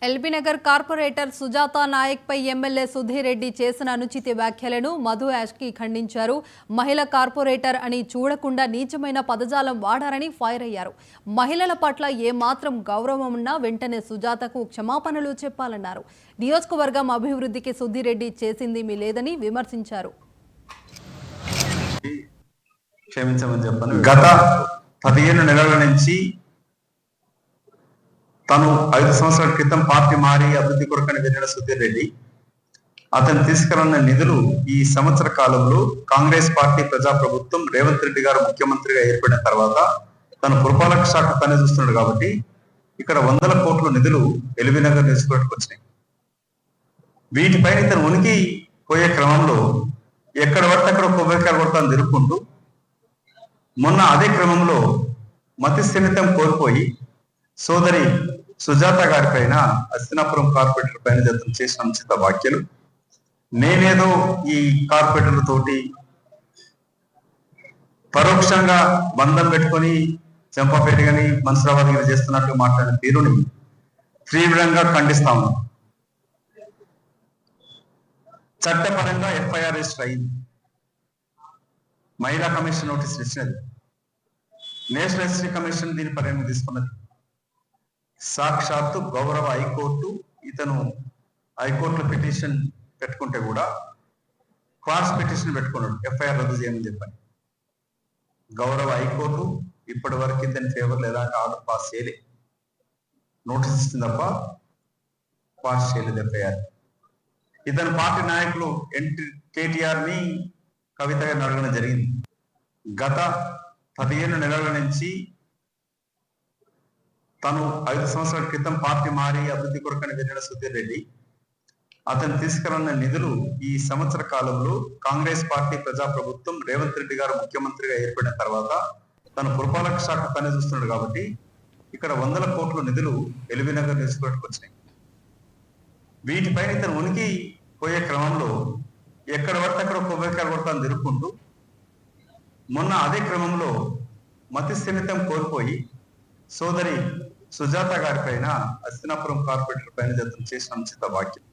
LB Nagar corporator Sujatha Naik పై MLA Sudheer Reddy చేసిన అనుచిత వ్యాఖ్యలను మధు యాష్కి ఖండించారు. మహిళా కార్పొరేటర్ అని చూడకుండా నీచమైన పదజాలం వాడారని ఫైర్ అయ్యారు. మహిళల పట్ల ఏమాత్రం గౌరవం ఉన్నా వెంటనే సుజాతకు క్షమాపణలు చెప్పాలన్నారు. నియోజకవర్గం అభివృద్ధికి సుధీర్ రెడ్డి చేసిందేమీ లేదని విమర్శించారు. గత 15 నెలల నుంచి తను 5 సంవత్సరాల క్రితం పార్టీ మారి అభివృద్ధి కొరకని వెళ్ళిన సుధీర్ రెడ్డి అతను తీసుకురాన్న నిధులు ఈ సంవత్సర కాలంలో కాంగ్రెస్ పార్టీ ప్రజాప్రభుత్వం రేవంత్ రెడ్డి గారు ముఖ్యమంత్రిగా ఏర్పడిన తర్వాత తను పురపాలక శాఖ పని చూస్తున్నాడు కాబట్టి ఇక్కడ 100 కోట్ల నిధులు ఎల్బీ నగర్ నియోజకవర్గానికి వచ్చినాయి. వీటిపైన ఇతను ఉనికి పోయే క్రమంలో ఎక్కడ పడితే అక్కడ కొబ్బరికాయలు కొడతాను తిరుక్కుంటూ మొన్న అదే క్రమంలో మతి స్థిమితం కోల్పోయి సోదరి సుజాత గారి పైన అస్తినాపురం కార్పొరేటర్ పైన జతం చేసిన అనుచిత వ్యాఖ్యలు, నేనేదో ఈ కార్పొరేటర్లతోటి పరోక్షంగా బంధం పెట్టుకొని చంపాపేట గాని మన్సూరాబాద్ గాని చేస్తున్నట్టు మాట్లాడిన తీరుని తీవ్రంగా ఖండిస్తా ఉన్నాం. చట్టపరంగా ఎఫ్ఐఆర్ రిజిస్టర్ అయింది, మహిళా కమిషన్ నోటీసులు ఇచ్చినది, నేషనల్ ఎస్సీ కమిషన్ దీని పరిగణన తీసుకున్నది. సాక్షాత్తు గౌరవ హైకోర్టు ఇతను హైకోర్టులో పిటిషన్ పెట్టుకుంటే కూడా క్వాష్ పిటిషన్ పెట్టుకున్నాడు ఎఫ్ఐఆర్ రద్దు చేయమని చెప్పని. గౌరవ హైకోర్టు ఇప్పటి వరకు ఇతని ఫేవర్లో ఎలాంటి ఆర్డర్ పాస్ చేయలే, నోటీస్ ఇస్తుంది తప్ప పాస్ చేయలేదు ఎఫ్ఐఆర్. ఇతని పార్టీ నాయకులు కేటీఆర్ ని కవిత గారిని అడగడం జరిగింది. గత 15 నెలల నుంచి తను 5 సంవత్సరాల క్రితం పార్టీ మారి అభివృద్ధి కొరకని వెళ్ళిన సుధీర్ రెడ్డి అతను తీసుకురాన్న నిధులు ఈ సంవత్సర కాలంలో కాంగ్రెస్ పార్టీ ప్రజాప్రభుత్వం రేవంత్ రెడ్డి గారు ముఖ్యమంత్రిగా ఏర్పడిన తర్వాత తను పురపాలక శాఖ పని చూస్తున్నాడు కాబట్టి ఇక్కడ 100 కోట్ల నిధులు ఎల్బీ నగర్ నియోజకవర్గానికి వచ్చినాయి. వీటిపైన ఇతను ఉనికి పోయే క్రమంలో ఎక్కడ పడితే అక్కడ కొబ్బరికాయలు కొడతాను తిరుక్కుంటూ మొన్న అదే క్రమంలో మతి స్థిమితం కోల్పోయి సోదరి సుజాత గారి పైన అస్తినాపురం కార్పొరేటర్ పైన జతం చేసిన అనుచిత వ్యాఖ్యలు